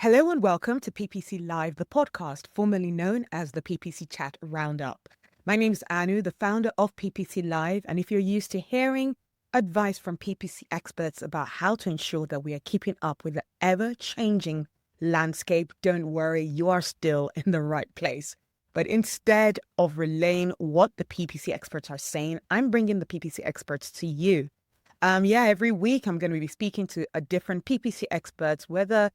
Hello and welcome to PPC Live The Podcast, formerly known as the PPCChat Roundup. My name is Anu, the founder of PPC Live, and if you're used to hearing advice from PPC experts about how to ensure that we are keeping up with the ever-changing landscape, don't worry, you are still in the right place. But instead of relaying what the PPC experts are saying, I'm bringing the PPC experts to you. Every week I'm going to be speaking to a different PPC experts, whether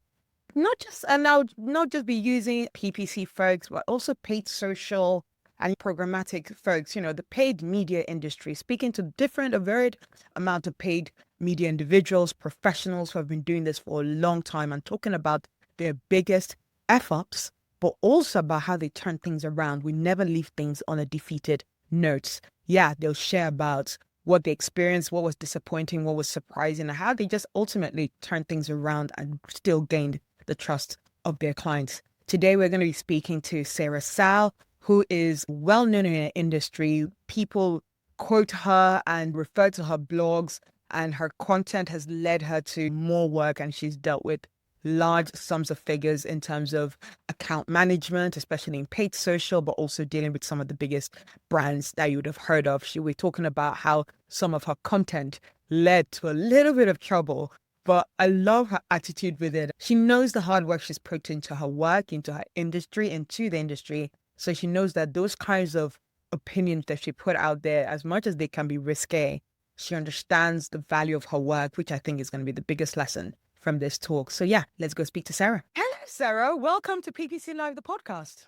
I'll not just be using PPC folks, but also paid social and programmatic folks, the paid media industry, speaking to a varied amount of paid media individuals, professionals who have been doing this for a long time and talking about their biggest F-ups, but also about how they turn things around. We never leave things on a defeated note. Yeah, they'll share about what they experienced, what was disappointing, what was surprising, and how they just ultimately turned things around and still gained the trust of their clients. Today, we're going to be speaking to Sarah Sal, who is well known in the industry. People quote her and refer to her blogs, and her content has led her to more work, and she's dealt with large sums of figures in terms of account management, especially in paid social, but also dealing with some of the biggest brands that you would have heard of. We're talking about how some of her content led to a little bit of trouble, but I love her attitude with it. She knows the hard work she's put into her work, into her industry, into the industry. So she knows that those kinds of opinions that she put out there, as much as they can be risque, she understands the value of her work, which I think is going to be the biggest lesson from this talk. So yeah, let's go speak to Sarah. Hello, Sarah. Welcome to PPC Live, the podcast.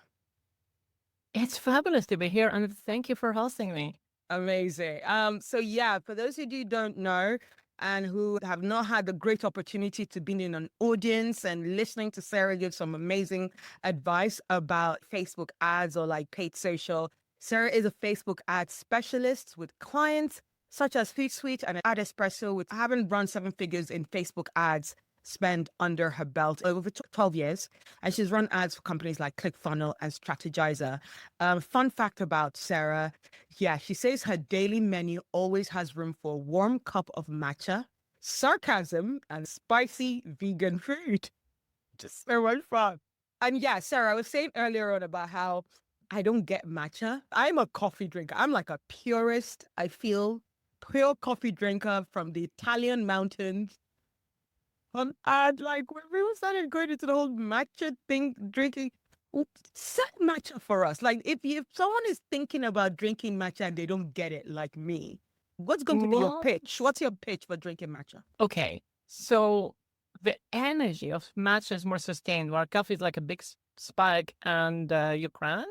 It's fabulous to be here, and thank you for hosting me. Amazing. For those who don't know and who have not had the great opportunity to be in an audience and listening to Sarah give some amazing advice about Facebook ads or like paid social, Sarah is a Facebook ad specialist with clients such as Hootsuite and Ad Espresso, with having run 7 figures in Facebook ads spend under her belt over 12 years. And she's run ads for companies like ClickFunnels and Strategizer. Fun fact about Sarah, she says her daily menu always has room for a warm cup of matcha, sarcasm, and spicy vegan food. Just so much fun. And Sarah, I was saying earlier on about how I don't get matcha. I'm a coffee drinker. I'm like a purist, I feel. Pure coffee drinker from the Italian mountains. And like when people started going into the whole matcha thing, drinking, set matcha for us. Like if someone is thinking about drinking matcha and they don't get it like me, what's going to be your pitch? What's your pitch for drinking matcha? Okay, so the energy of matcha is more sustained, while coffee is like a big spike and you crash.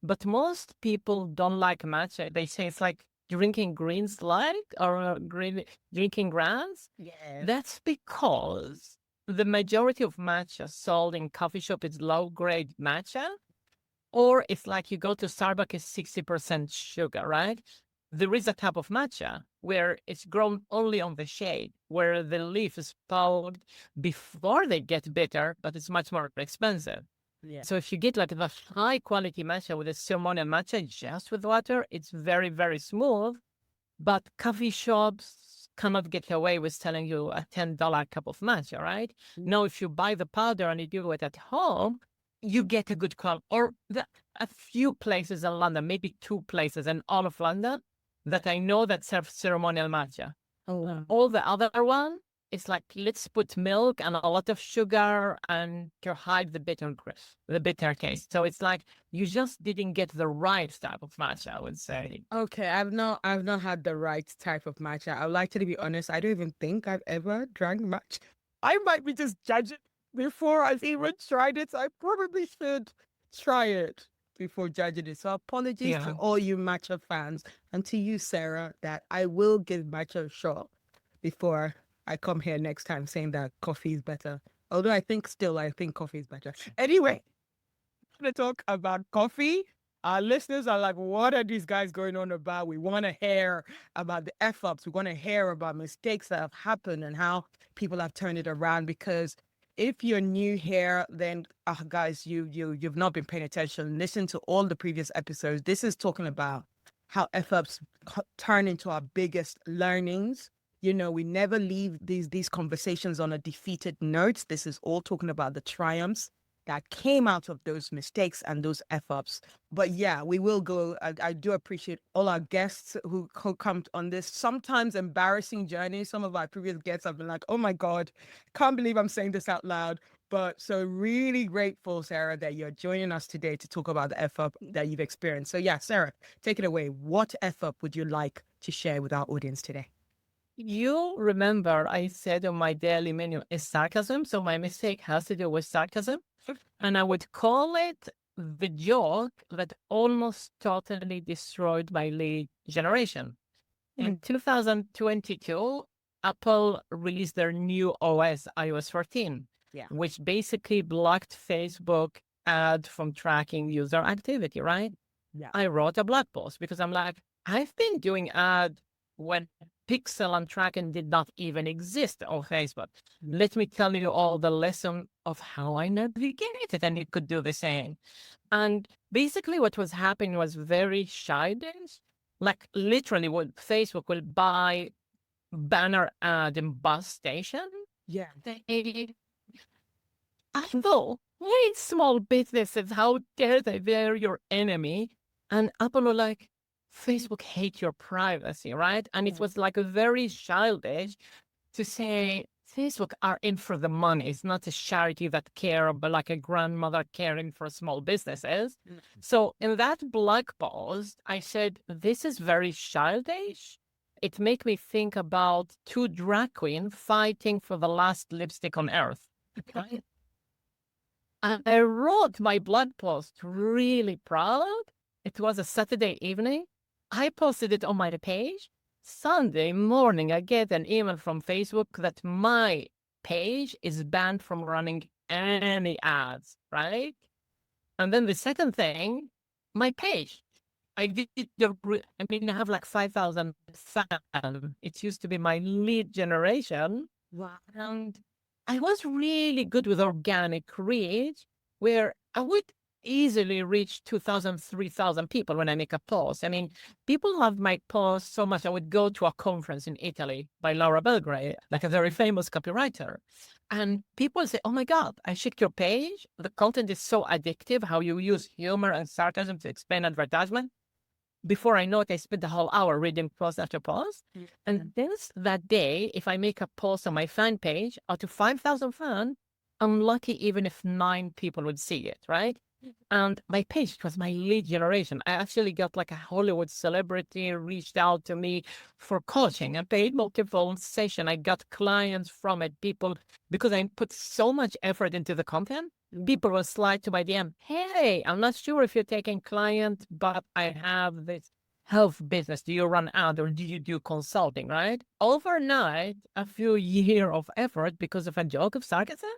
But most people don't like matcha. They say it's like drinking green slide or drinking grass. Yeah. That's because the majority of matcha sold in coffee shop is low grade matcha, or it's like you go to Starbucks, it's 60% sugar, right? There is a type of matcha where it's grown only on the shade, where the leaf is pulled before they get bitter, but it's much more expensive. Yeah. So if you get like the high quality matcha with a ceremonial matcha just with water, it's very, very smooth. But coffee shops cannot get away with selling you a $10 cup of matcha, right? Now, if you buy the powder and you do it at home, you get a good quality. Or a few places in London, maybe 2 places in all of London that I know that serve ceremonial matcha. Oh, wow. All the other one, it's like, let's put milk and a lot of sugar and to hide the bitter taste. So it's like, you just didn't get the right type of matcha, I would say. Okay, I've not had the right type of matcha. I would like to be honest, I don't even think I've ever drank matcha. I might be just judging before I've even tried it. So I probably should try it before judging it. So apologies to all you matcha fans and to you, Sarah, that I will give matcha a shot before I come here next time saying that coffee is better. Although I think coffee is better. Anyway, I'm going to talk about coffee. Our listeners are like, what are these guys going on about? We want to hear about the F-ups. We want to hear about mistakes that have happened and how people have turned it around. Because if you're new here, then guys, you've not been paying attention. Listen to all the previous episodes. This is talking about how F-ups turn into our biggest learnings we never leave these conversations on a defeated note. This is all talking about the triumphs that came out of those mistakes and those F-ups. But yeah, we will go. I do appreciate all our guests who come on this sometimes embarrassing journey. Some of our previous guests have been like, oh my God, can't believe I'm saying this out loud. But so really grateful, Sarah, that you're joining us today to talk about the F-up that you've experienced. So yeah, Sarah, take it away. What F-up would you like to share with our audience today? You remember I said on my daily menu is sarcasm. So my mistake has to do with sarcasm. And I would call it the joke that almost totally destroyed my lead generation. In 2022, Apple released their new OS, iOS 14, which basically blocked Facebook ad from tracking user activity, right? Yeah. I wrote a blog post because I'm like, I've been doing ad when Pixel and tracking did not even exist on Facebook. Let me tell you all the lesson of how I navigated, and you could do the same. And basically what was happening was very childish. Like literally what Facebook will buy banner ad in bus station. Yeah. I thought, wait, small businesses, how dare they? They're your enemy. And Apple were like, Facebook hates your privacy, right? And it was like a very childish to say Facebook are in for the money. It's not a charity that care, but like a grandmother caring for small businesses. So in that blog post, I said, this is very childish. It made me think about two drag queens fighting for the last lipstick on earth. Right? And I wrote my blog post really proud. It was a Saturday evening. I posted it on my page. Sunday morning, I get an email from Facebook that my page is banned from running any ads, right? And then the second thing, my page. I have like 5,000 fans. It used to be my lead generation. Wow. And I was really good with organic reach, where I would easily reach 2,000, 3,000 people when I make a post. I mean, people love my post so much. I would go to a conference in Italy by Laura Belgray, like a very famous copywriter. And people say, oh my God, I checked your page. The content is so addictive, how you use humor and sarcasm to explain advertisement. Before I know it, I spent the whole hour reading post after post. And since that day, if I make a post on my fan page, out of 5,000 fans, I'm lucky even if 9 people would see it, right? And my page, it was my lead generation. I actually got like a Hollywood celebrity reached out to me for coaching. I paid multiple sessions. I got clients from it, people, because I put so much effort into the content. People will slide to my DM. Hey, I'm not sure if you're taking client, but I have this health business. Do you run ad or do you do consulting, right? Overnight, a few years of effort because of a joke of sarcasm.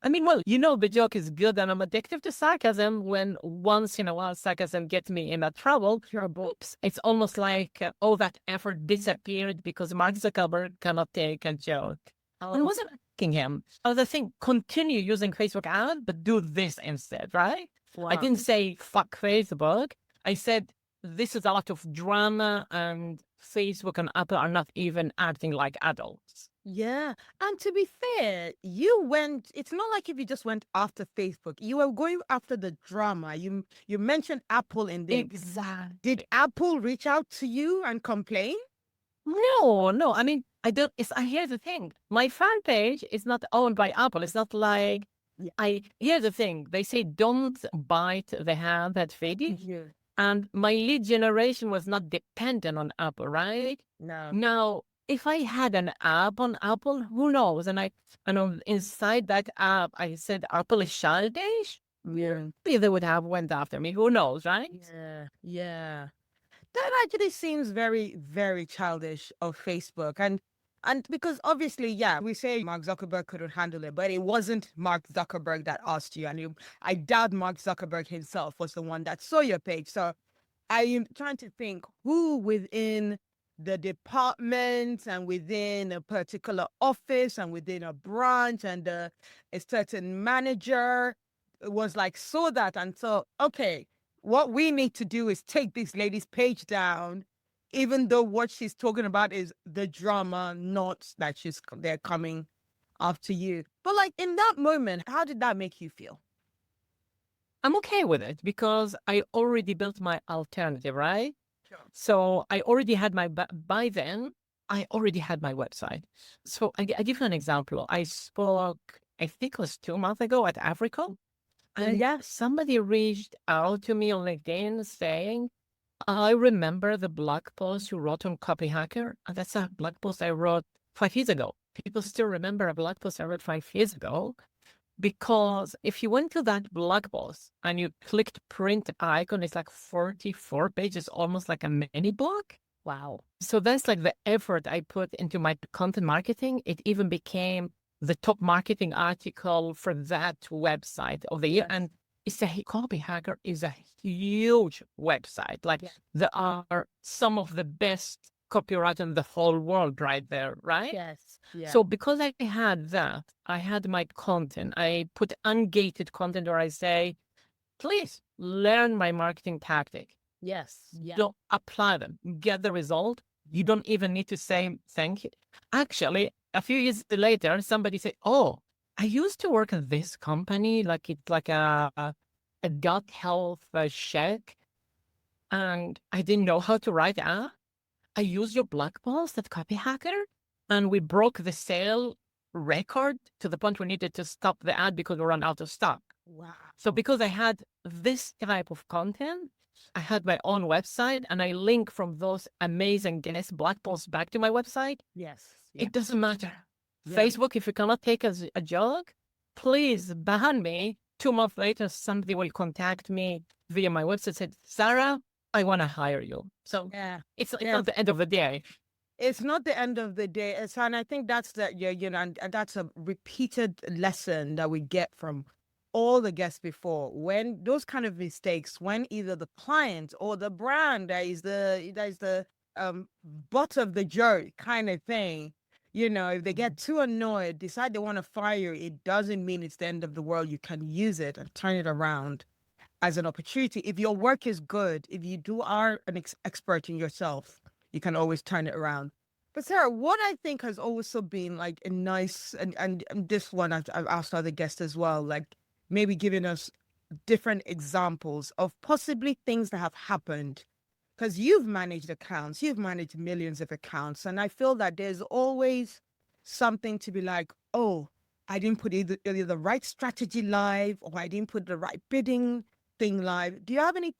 I mean, well, the joke is good and I'm addicted to sarcasm. When once in a while sarcasm gets me in a trouble, oops, it's almost like all that effort disappeared because Mark Zuckerberg cannot take a joke. I wasn't asking him. I was saying, continue using Facebook ad, but do this instead, right? Wow. I didn't say fuck Facebook. I said, this is a lot of drama and Facebook and Apple are not even acting like adults. Yeah. And to be fair, it's not like if you just went after Facebook, you were going after the drama. You mentioned Apple in there. Exactly. Did Apple reach out to you and complain? No. I mean, I don't, here's the thing. My fan page is not owned by Apple. It's not like, here's the thing. They say, don't bite the hand that feeds you. Yeah. And my lead generation was not dependent on Apple, right? No. Now, if I had an app on Apple, who knows? And inside that app, I said Apple is childish. Yeah. Maybe they would have went after me. Who knows, right? Yeah. That actually seems very, very childish of Facebook. And because obviously, we say Mark Zuckerberg couldn't handle it, but it wasn't Mark Zuckerberg that asked you. And I doubt Mark Zuckerberg himself was the one that saw your page. So I am trying to think who within the department and within a particular office and within a branch and a certain manager was like, saw that and thought, okay, what we need to do is take this lady's page down even though what she's talking about is the drama, not that they're coming after you. But like in that moment, how did that make you feel? I'm okay with it because I already built my alternative, right? Sure. So I already had by then, I already had my website. So I give you an example. I spoke, I think it was 2 months ago at Africa. And yeah, somebody reached out to me on LinkedIn saying, I remember the blog post you wrote on Copy Hacker. And that's a blog post I wrote 5 years ago. People still remember a blog post I wrote 5 years ago. Because if you went to that blog post and you clicked print icon, it's like 44 pages, almost like a mini book. Wow. So that's like the effort I put into my content marketing. It even became the top marketing article for that website of the year. Yes. And it's Copy Hacker is a huge website. Like there are some of the best copyright in the whole world right there, right? Yes. Yeah. So because I had that, I had my content. I put ungated content where I say, please learn my marketing tactic. Yes. Yeah. Don't apply them, get the result. You don't even need to say thank you. Actually, a few years later, somebody said, oh, I used to work at this company, like it's like a gut health check. And I didn't know how to write app. I used your blog post at Copy Hacker, and we broke the sale record to the point we needed to stop the ad because we ran out of stock. Wow. So because I had this type of content, I had my own website, and I link from those amazing guest blog posts back to my website. Yes. It doesn't matter. Yeah. Facebook, if you cannot take a joke, please ban me. 2 months later, somebody will contact me via my website, said, Sarah, I want to hire you. So it's not the end of the day. It's not the end of the day. And I think that's and that's a repeated lesson that we get from all the guests before. When those kind of mistakes, when either the client or the brand that is the butt of the joke kind of thing, if they get too annoyed, decide they want to fire you, it doesn't mean it's the end of the world. You can use it and turn it around as an opportunity. If your work is good, if you are an expert in yourself, you can always turn it around. But Sarah, what I think has also been like a nice, and this one I've asked other guests as well, like maybe giving us different examples of possibly things that have happened. Because you've managed accounts, you've managed millions of accounts. And I feel that there's always something to be like, oh, I didn't put either the right strategy live, or I didn't put the right bidding thing live. Do you have any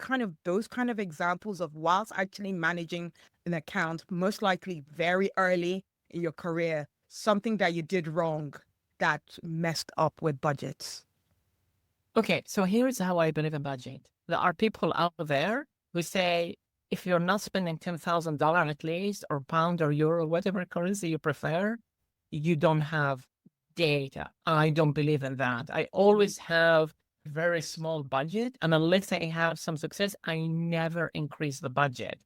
those kind of examples of whilst actually managing an account, most likely very early in your career, something that you did wrong that messed up with budgets? Okay, so here's how I believe in budget. There are people out there who say, if you're not spending $10,000 at least, or pound or euro, whatever currency you prefer, you don't have data. I don't believe in that. I always have very small budget, and unless I have some success, I never increase the budget.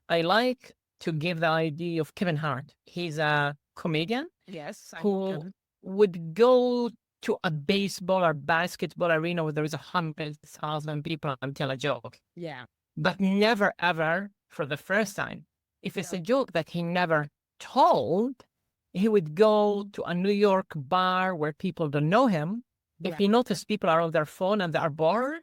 I like to give the idea of Kevin Hart. He's a comedian, who would go to a baseball or basketball arena where there is 100,000 people and tell a joke. Yeah. But never ever for the first time. If it's a joke that he never told, he would go to a New York bar where people don't know him. If he noticed people are on their phone and they are bored,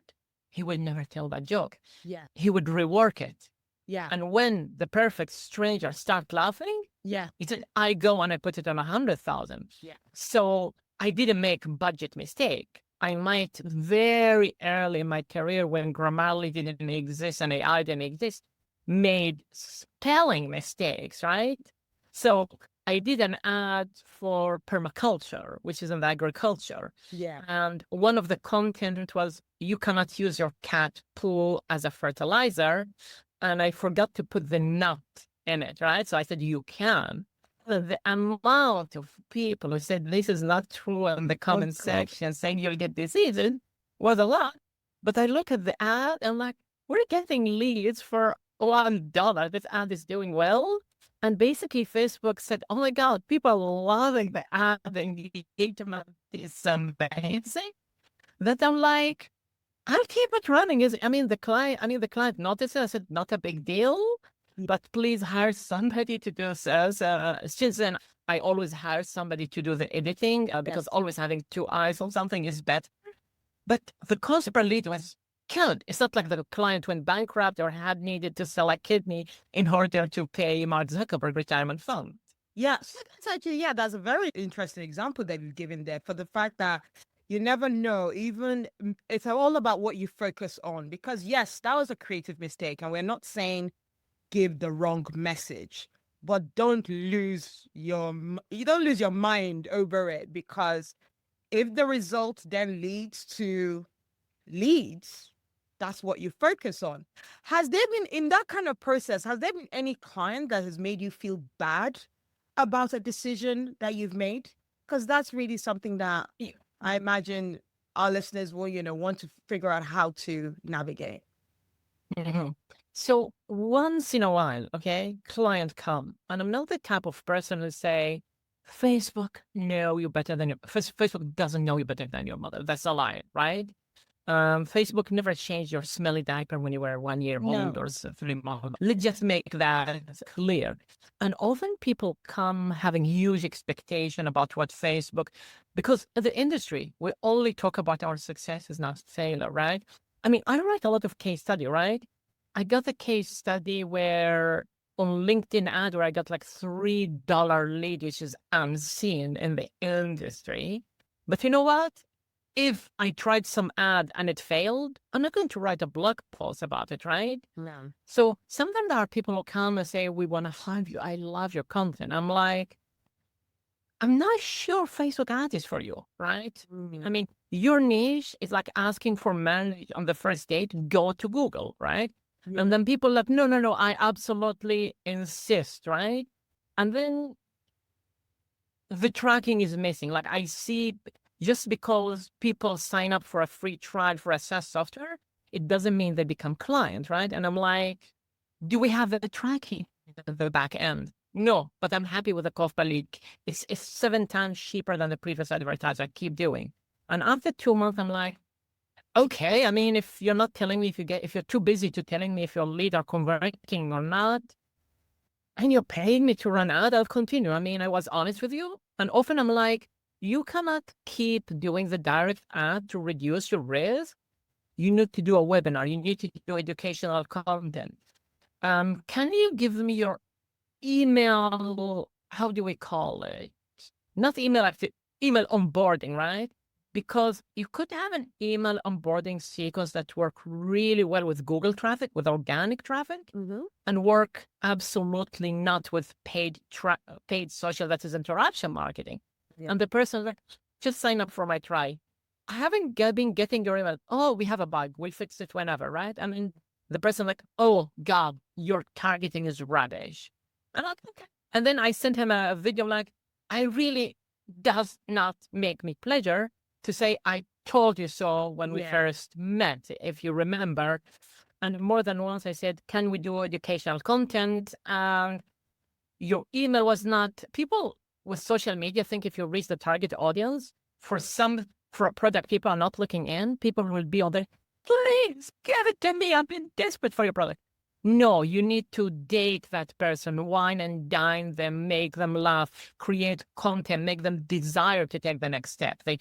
he would never tell that joke. Yeah. He would rework it. Yeah. And when the perfect stranger start laughing, he said, I go and I put it on 100,000. Yeah. So I didn't make a budget mistake. I might very early in my career, when Grammarly didn't exist and AI didn't exist, made spelling mistakes, right? So I did an ad for permaculture, which is in agriculture. Yeah. And one of the content was, you cannot use your cat poo as a fertilizer. And I forgot to put the nut in it, right? So I said, you can. The amount of people who said this is not true in the comment section saying you'll get diseases was a lot. But I look at the ad and like, we're getting leads for $1. This ad is doing well. And basically Facebook said, oh my God, people are loving the ad and the engagement is amazing. That I'm like, I'll keep it running. The client noticed it. I said, not a big deal. but please hire somebody to do so. Since then, I always hire somebody to do the editing because always having two eyes on something is better. But the cost per lead was killed. It's not like the client went bankrupt or had needed to sell a kidney in order to pay Mark Zuckerberg retirement fund. Yes, that's actually, that's a very interesting example that you've given there, for the fact that you never know, even it's all about what you focus on. Because yes, that was a creative mistake, and we're not saying give the wrong message, but you don't lose your mind over it, because if the result then leads to leads, that's what you focus on. Has there been, in that kind of process, has there been any client that has made you feel bad about a decision that you've made? Because that's really something that I imagine our listeners will, want to figure out how to navigate. Mhm. So once in a while, okay, client come, and I'm not the type of person who say, Facebook know you better than your Facebook doesn't know you better than your mother. That's a lie, right? Facebook never changed your smelly diaper when you were 1 year old or 3 months old. Let's just make that clear. And often people come having huge expectation about what Facebook, because in the industry, we only talk about our successes, not failure, right? I mean, I write a lot of case study, right? I got a case study where on LinkedIn ad where I got like $3 lead, which is unseen in the industry. But you know what? If I tried some ad and it failed, I'm not going to write a blog post about it, right? No. So sometimes there are people who come and say, we want to hire you. I love your content. I'm like, I'm not sure Facebook ad is for you, right? I mean, your niche is like asking for marriage on the first date, go to Google, right? And then people are like, no, I absolutely insist, right? And then the tracking is missing. Like I see, just because people sign up for a free trial for a SaaS software, it doesn't mean they become client, right? And I'm like, do we have the tracking at the back end? No, but I'm happy with the cost per lead. It's 7 times cheaper than the previous advertiser. I keep doing. And after 2 months, I'm like, okay, I mean, if you're not telling me if you're too busy to telling me if your lead are converting or not, and you're paying me to run ad, I'll continue. I mean, I was honest with you. And often I'm like, you cannot keep doing the direct ad to reduce your risk. You need to do a webinar. You need to do educational content. Can you give me your email? How do we call it? Not email, email onboarding, right? Because you could have an email onboarding sequence that work really well with Google traffic, with organic traffic, and work absolutely not with paid social, that is interruption marketing. Yeah. And the person like, just sign up for my try. I haven't been getting your email. Oh, we have a bug. We'll fix it whenever, right? I mean, the person like, oh God, your targeting is rubbish. And I'm like, okay. And then I sent him a video like, I really does not make me pleasure to say, I told you so when we first met, if you remember. And more than once I said, can we do educational content? And your email was not, people with social media think if you reach the target audience, for a product people are not looking in, people will be on there, please give it to me. I've been desperate for your product. No, you need to date that person, wine and dine them, make them laugh, create content, make them desire to take the next step. They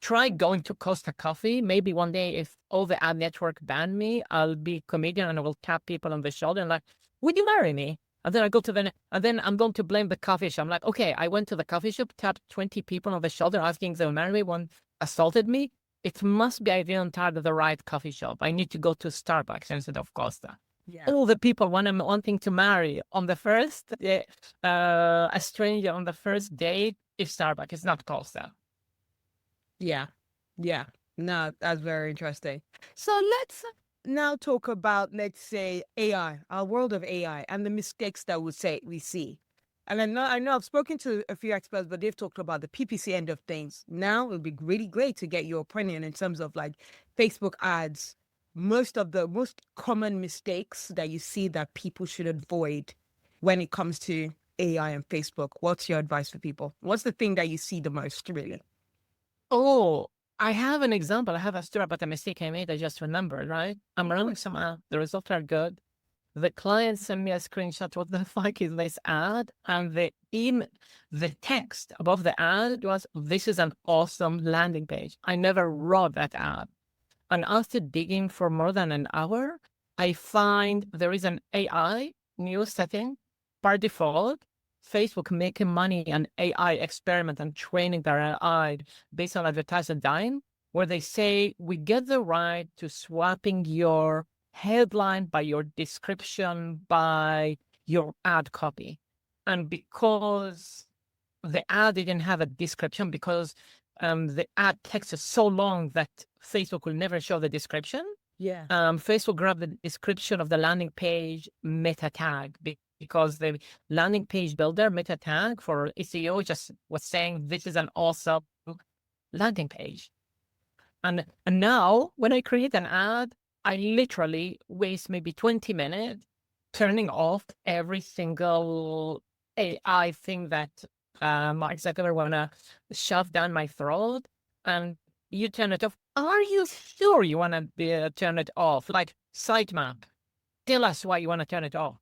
try going to Costa Coffee. Maybe one day, if all the ad network ban me, I'll be comedian and I will tap people on the shoulder and like, would you marry me? And then I go to and then I'm going to blame the coffee shop. I'm like, okay, I went to the coffee shop, tapped 20 people on the shoulder asking if they will marry me. One assaulted me. It must be I didn't target the right coffee shop. I need to go to Starbucks instead of Costa. Yeah. All the people wanting to marry on the first, a stranger on the first date is Starbucks. It's not Costa. Yeah. No, that's very interesting. So let's now talk about, let's say, AI, our world of AI, and the mistakes that we see. And I know I've spoken to a few experts, but they've talked about the PPC end of things. Now it would be really great to get your opinion in terms of like Facebook ads. Most common mistakes that you see that people should avoid when it comes to AI and Facebook. What's your advice for people? What's the thing that you see the most, really? Oh, I have an example. I have a story about a mistake I made. I just remembered, right? I'm running some ads. The results are good. The client sent me a screenshot. What the fuck is this ad? And the text above the ad was, "This is an awesome landing page." I never wrote that ad. And after digging for more than an hour, I find there is an AI new setting by default. Facebook making money an AI experiment and training their AI based on advertiser dime, where they say we get the right to swapping your headline by your description by your ad copy. And because the ad didn't have a description, because the ad text is so long that Facebook will never show the description. Yeah. Facebook grabbed the description of the landing page meta tag because the landing page builder meta tag for SEO just was saying this is an awesome landing page. And now when I create an ad, I literally waste maybe 20 minutes turning off every single AI thing that Mark Zuckerberg want to shove down my throat, and you turn it off. Are you sure you want to turn it off? Like sitemap, tell us why you want to turn it off.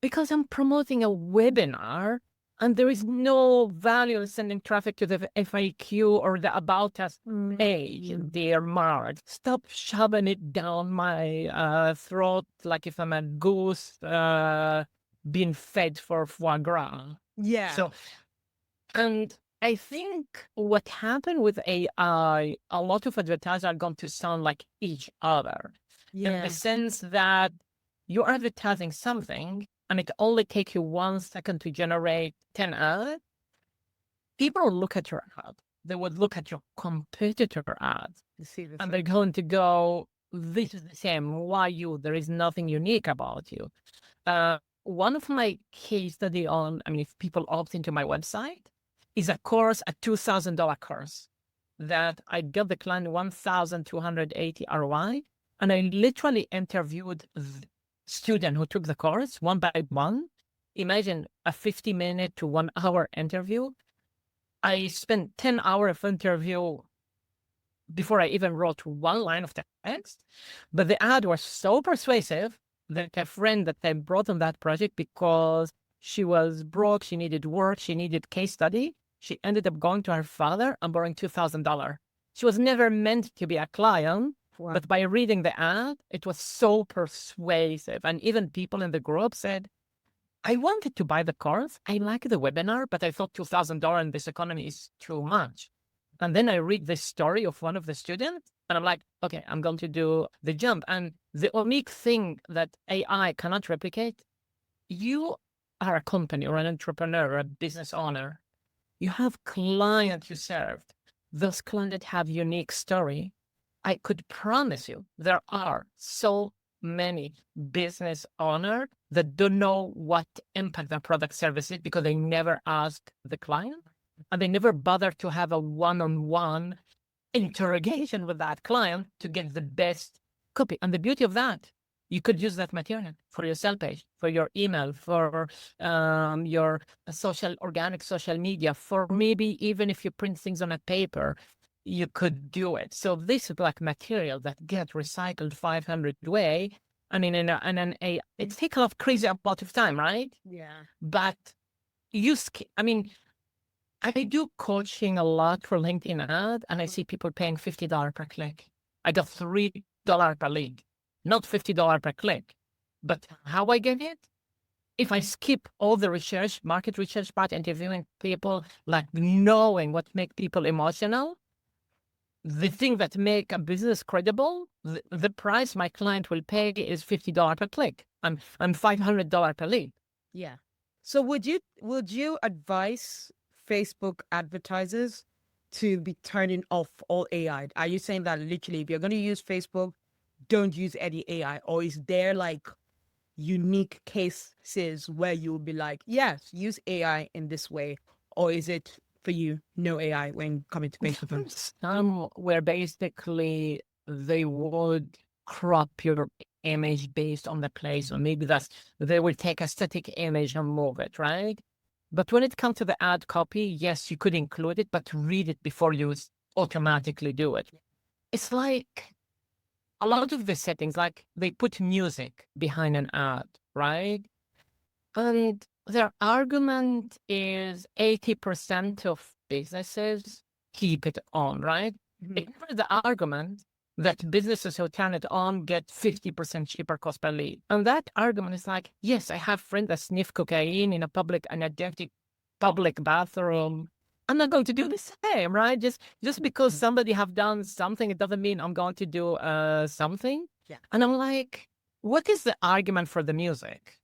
Because I'm promoting a webinar and there is no value in sending traffic to the FAQ or the About Us page, dear Mark. Stop shoving it down my throat like if I'm a goose being fed for foie gras. Yeah. So, and I think what happened with AI, a lot of advertisers are going to sound like each other. In the sense that you're advertising something and it only takes you 1 second to generate 10 ads. People will look at your ad. They would look at your competitor ads. And they're going to go, this is the same. Why you? There is nothing unique about you. One of my case study on, if people opt into my website, is a course, a $2,000 course that I got the client 1,280 ROI. And I literally interviewed the student who took the course one by one. Imagine a 50-minute to 1 hour interview. I spent 10 hours of interview before I even wrote one line of text. But the ad was so persuasive that a friend that I brought on that project, because she was broke, she needed work, she needed case study, she ended up going to her father and borrowing $2,000. She was never meant to be a client. Wow. But by reading the ad, it was so persuasive. And even people in the group said, I wanted to buy the course. I like the webinar, but I thought $2,000 in this economy is too much. And then I read the story of one of the students and I'm like, okay, I'm going to do the jump. And the unique thing that AI cannot replicate, you are a company or an entrepreneur or a business owner. You have clients you served. Those clients have unique story. I could promise you there are so many business owners that don't know what impact their product service is because they never ask the client and they never bother to have a one-on-one interrogation with that client to get the best copy. And the beauty of that, you could use that material for your sales page, for your email, for your organic social media, for maybe even if you print things on a paper, you could do it. So this is like material that gets recycled 500 way. And it takes a lot of crazy amount of time, right? Yeah. But I do coaching a lot for LinkedIn ad, and I see people paying $50 per click. I got $3 per lead, not $50 per click. But how I get it? If I skip all the research, market research part, interviewing people, like knowing what makes people emotional, the thing that make a business credible, the price my client will pay is $50 per click and $500 per lead. Yeah. So would you advise Facebook advertisers to be turning off all AI? Are you saying that literally if you're going to use Facebook, don't use any AI? Or is there like unique cases where you'll be like, yes, use AI in this way? Or is it for you, no AI when coming to Facebook? Some where basically they would crop your image based on the place, or maybe they will take a static image and move it, right? But when it comes to the ad copy, yes, you could include it, but read it before you automatically do it. It's like a lot of the settings, like they put music behind an ad, right? And their argument is 80% of businesses keep it on, right? Ignore the argument that businesses who turn it on get 50% cheaper cost per lead. And that argument is like, yes, I have friends that sniff cocaine in a public and a dirty public bathroom. I'm not going to do the same, right? Just because somebody have done something, it doesn't mean I'm going to do something. Yeah. And I'm like, what is the argument for the music?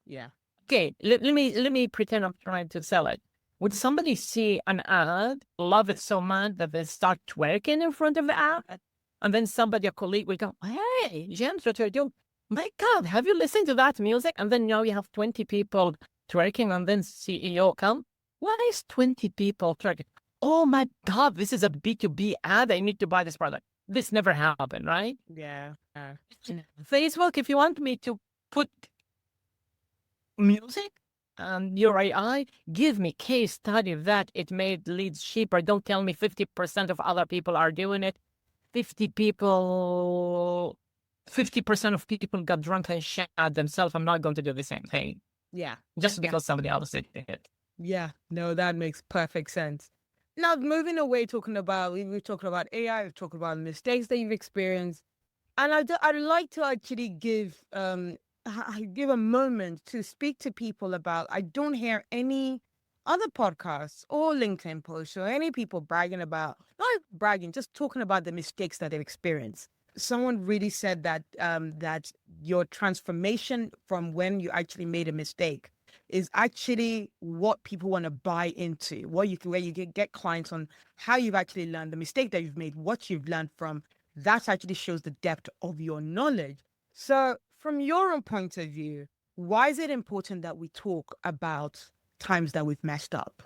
Yeah. Okay, let me pretend I'm trying to sell it. Would somebody see an ad, love it so much that they start twerking in front of the ad? And then somebody, a colleague, will go, hey, James, what are you doing? My God, have you listened to that music? And then now you have 20 people twerking, and then CEO come. Why is 20 people twerking? Oh my God, this is a B2B ad. I need to buy this product. This never happened, right? Yeah. Facebook, if you want me to put music and your AI, give me case study that it made leads cheaper. Don't tell me 50% of other people are doing it. 50% of people got drunk and shot themselves. I'm not going to do the same thing. Yeah. Just because somebody else did it. Yeah. No, that makes perfect sense. Now, moving away, we're talking about AI, we've talked about mistakes that you've experienced. And I'd like to actually give a moment to speak to people about, I don't hear any other podcasts or LinkedIn posts or any people bragging about, not bragging, just talking about the mistakes that they've experienced. Someone really said that that your transformation from when you actually made a mistake is actually what people want to buy into, where you get clients on how you've actually learned the mistake that you've made, what you've learned from. That actually shows the depth of your knowledge. So from your own point of view, why is it important that we talk about times that we've messed up?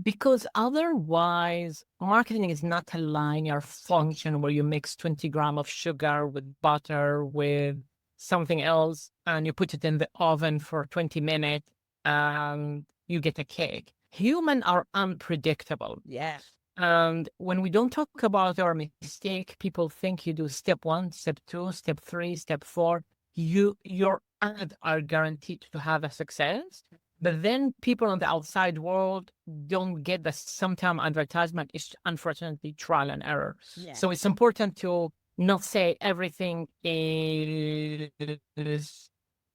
Because otherwise, marketing is not a linear function where you mix 20 grams of sugar with butter with something else and you put it in the oven for 20 minutes and you get a cake. Humans are unpredictable. Yes. And when we don't talk about our mistake, people think you do step 1, step 2, step 3, step 4. Your ads are guaranteed to have a success. But then people on the outside world don't get that sometimes advertisement is unfortunately trial and error. Yeah. So it's important to not say everything is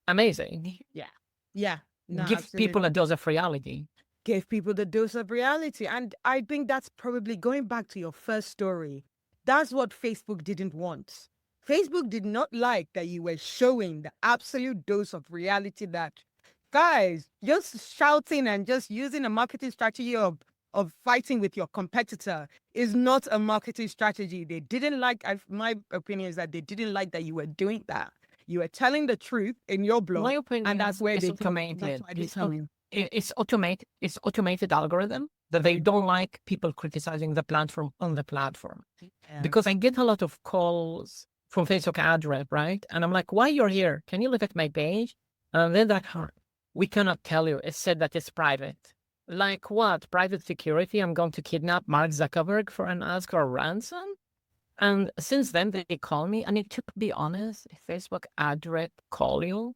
amazing. Yeah. Yeah. No, Give absolutely. people a dose of reality. Give people the dose of reality. And I think that's probably going back to your first story. That's what Facebook didn't want. Facebook did not like that you were showing the absolute dose of reality that, guys, just shouting and just using a marketing strategy of fighting with your competitor is not a marketing strategy. They didn't like, my opinion is that they didn't like that you were doing that. You were telling the truth in your blog. My opinion, and that's where it's they automated. It's It's automated algorithm that they don't like people criticizing the platform on the platform. Yeah. Because I get a lot of calls from Facebook ad rep, right? And I'm like, why you're here? Can you look at my page? And then like, we cannot tell you. It said that it's private. Like what? Private security? I'm going to kidnap Mark Zuckerberg for an ask or ransom? And since then, they call me. And to be honest, if Facebook ad rep call you,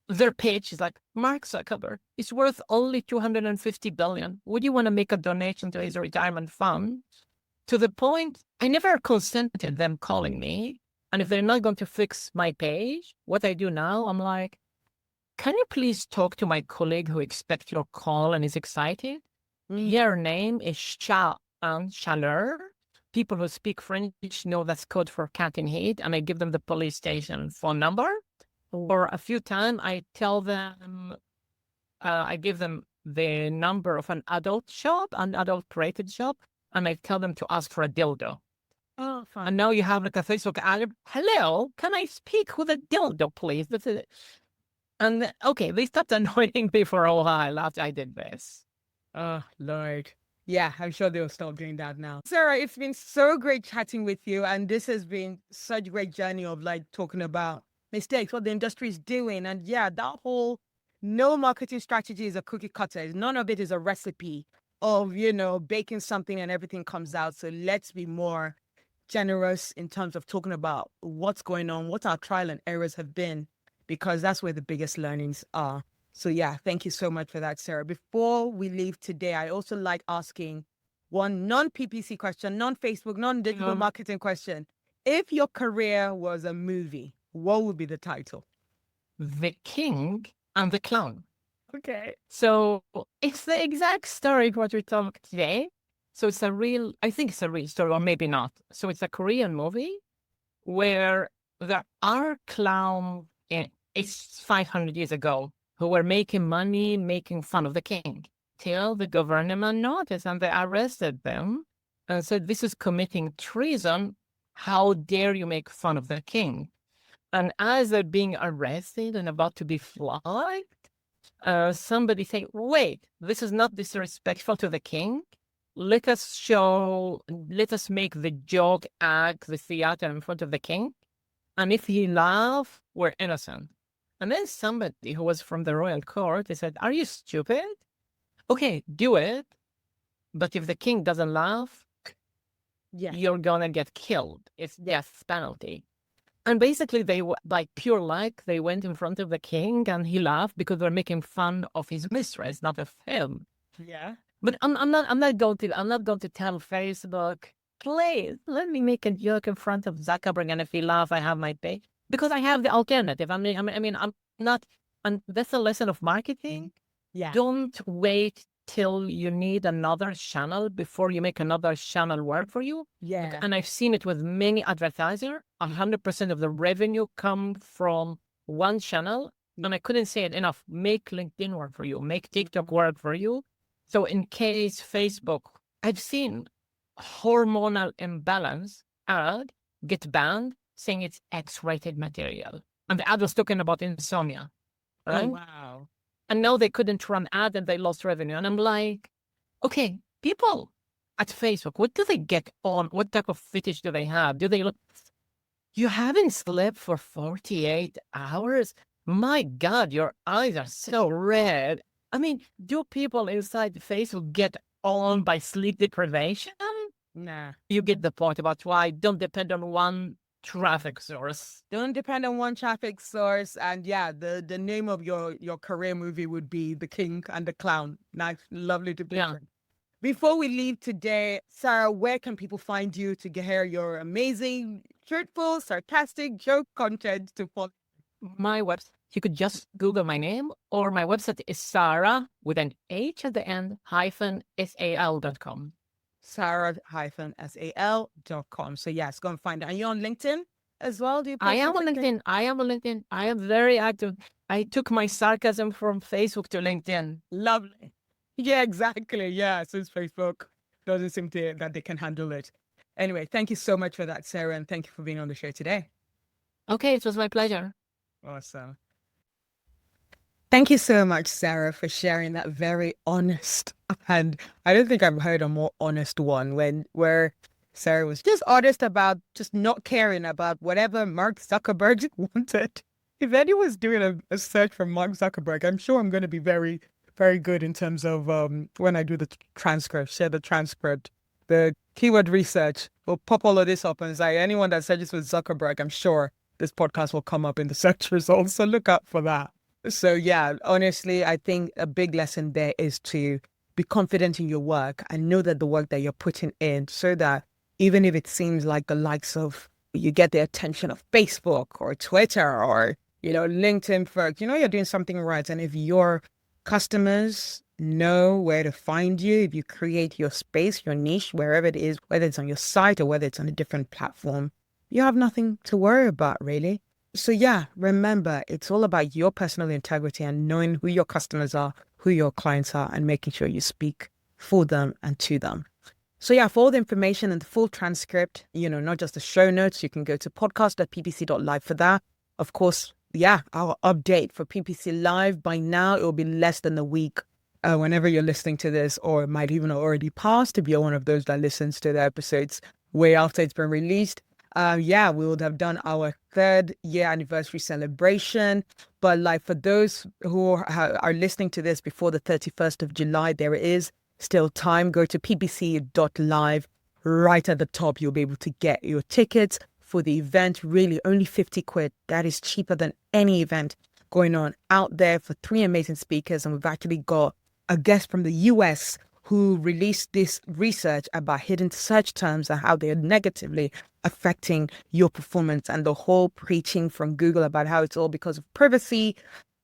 their page is like, Mark Zuckerberg is worth only $250 billion. Would you want to make a donation to his retirement fund? To the point, I never consented them calling me. And if they're not going to fix my page, what I do now, I'm like, can you please talk to my colleague who expects your call and is excited? Your name is Chaleur. People who speak French know that's code for cat in heat. And I give them the police station phone number. Or a few times I tell them, I give them the number of an adult shop, an adult rated shop, and I tell them to ask for a dildo. Oh, fine. And now you have like a Facebook ad. Hello, can I speak with a dildo, please? This is it. And okay, they stopped annoying me for a while after I did this. Oh, Lord. Yeah, I'm sure they'll stop doing that now. Sarah, it's been so great chatting with you. And this has been such a great journey of like talking about mistakes, what the industry is doing. And yeah, that whole no marketing strategy is a cookie cutter. None of it is a recipe of, baking something and everything comes out. So let's be more generous in terms of talking about what's going on, what our trial and errors have been, because that's where the biggest learnings are. So yeah, thank you so much for that, Sarah. Before we leave today, I also like asking one non-PPC question, non-Facebook, non-digital marketing question. If your career was a movie, what would be the title? The King and the Clown. Okay. So it's the exact story of what we talked today. So I think it's a real story, or maybe not. So it's a Korean movie where there are clowns, it's 500 years ago, who were making money, making fun of the king, till the government noticed and they arrested them. And said, this is committing treason. How dare you make fun of the king? And as they're being arrested and about to be flogged, somebody say, wait, this is not disrespectful to the king. Let us make the joke act, the theater in front of the king. And if he laughs, we're innocent. And then somebody who was from the royal court, they said, are you stupid? Okay, do it. But if the king doesn't laugh, you're going to get killed. It's death penalty. And basically, they, by pure luck, they went in front of the king and he laughed because they're making fun of his mistress, not of him. Yeah. But I'm not going to tell Facebook, please let me make a joke in front of Zuckerberg, and if he laughs, I have my pay, because I have the alternative. I'm not, and that's a lesson of marketing. Yeah. Don't wait till you need another channel before you make another channel work for you. Yeah. And I've seen it with many advertisers. 100% of the revenue come from one channel. And I couldn't say it enough. Make LinkedIn work for you. Make TikTok work for you. So in case Facebook, I've seen hormonal imbalance ad get banned saying it's X-rated material. And the ad was talking about insomnia. Right? Oh, wow. And now they couldn't run ad and they lost revenue. And I'm like, okay, people at Facebook, what do they get on? What type of fetish do they have? Do they look, you haven't slept for 48 hours? My God, your eyes are so red. I mean, do people inside Facebook get on by sleep deprivation? Nah. You get the point about why don't depend on one traffic source. Don't depend on one traffic source. And yeah, the name of your career movie would be The King and the Clown. Nice, lovely to picture. Yeah. Before we leave today, Sarah, where can people find you to hear your amazing, truthful, sarcastic joke content to follow? My website, you could just Google my name, or my website is Sarah with an H at the end, -sal.com. Sarah-sal.com. So yes, go and find it. Are you on LinkedIn as well? I am on LinkedIn. I am very active. I took my sarcasm from Facebook to LinkedIn. Lovely. Yeah, exactly. Yeah, since Facebook doesn't seem that they can handle it. Anyway, thank you so much for that, Sarah, and thank you for being on the show today. Okay, it was my pleasure. Awesome. Thank you so much, Sarah, for sharing that very honest, and I don't think I've heard a more honest one where Sarah was just honest about just not caring about whatever Mark Zuckerberg wanted. If anyone's doing a search for Mark Zuckerberg, I'm sure I'm going to be very, very good in terms of when I do the transcript, share the transcript, the keyword research. We'll pop all of this up and say anyone that searches for Zuckerberg, I'm sure this podcast will come up in the search results. So look out for that. So yeah, honestly, I think a big lesson there is to be confident in your work and know that the work that you're putting in, so that even if it seems like the likes of, you get the attention of Facebook or Twitter or, LinkedIn folks, you're doing something right. And if your customers know where to find you, if you create your space, your niche, wherever it is, whether it's on your site or whether it's on a different platform, you have nothing to worry about, really. So yeah, remember, it's all about your personal integrity and knowing who your customers are, who your clients are, and making sure you speak for them and to them. So yeah, for all the information and the full transcript, not just the show notes, you can go to podcast.ppc.live for that. Of course, yeah, our update for PPC Live, by now it will be less than a week whenever you're listening to this, or it might even already passed if you're one of those that listens to the episodes way after it's been released. We would have done our 3rd year anniversary celebration. But like for those who are listening to this before the 31st of July, there is still time. Go to ppc.live right at the top. You'll be able to get your tickets for the event, really only 50 quid. That is cheaper than any event going on out there for 3 amazing speakers. And we've actually got a guest from the US who released this research about hidden search terms and how they're negatively affecting your performance, and the whole preaching from Google about how it's all because of privacy,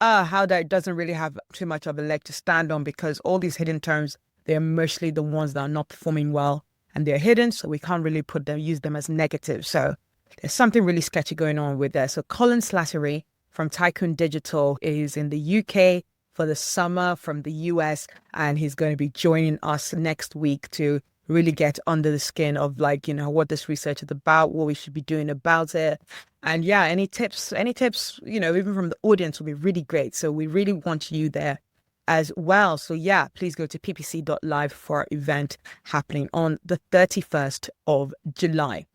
how that doesn't really have too much of a leg to stand on, because all these hidden terms, they're mostly the ones that are not performing well and they're hidden, so we can't really use them as negative. So there's something really sketchy going on with that. So Colin Slattery from Tycoon Digital is in the UK for the summer from the US, and he's going to be joining us next week to really get under the skin of what this research is about, what we should be doing about it. And yeah, any tips, even from the audience will be really great. So we really want you there as well. So yeah, please go to ppc.live for our event happening on the 31st of July.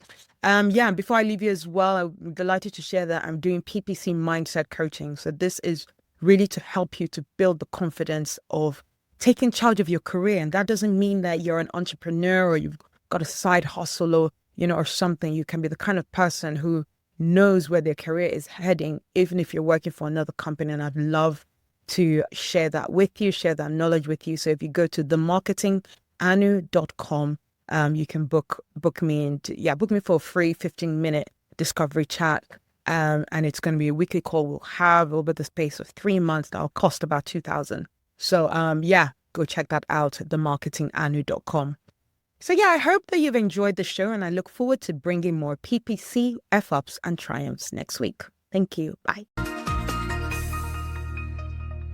And before I leave you as well, I'm delighted to share that I'm doing PPC mindset coaching. So this is really to help you to build the confidence of taking charge of your career. And that doesn't mean that you're an entrepreneur or you've got a side hustle or something. You can be the kind of person who knows where their career is heading, even if you're working for another company. And I'd love to share that with you, share that knowledge with you. So if you go to themarketinganu.com, you can book me for a free 15-minute discovery chat. And it's going to be a weekly call we'll have over the space of 3 months. That'll cost about $2,000. So go check that out at themarketinganu.com. So I hope that you've enjoyed the show, and I look forward to bringing more PPC F-ups and triumphs next week. Thank you. Bye.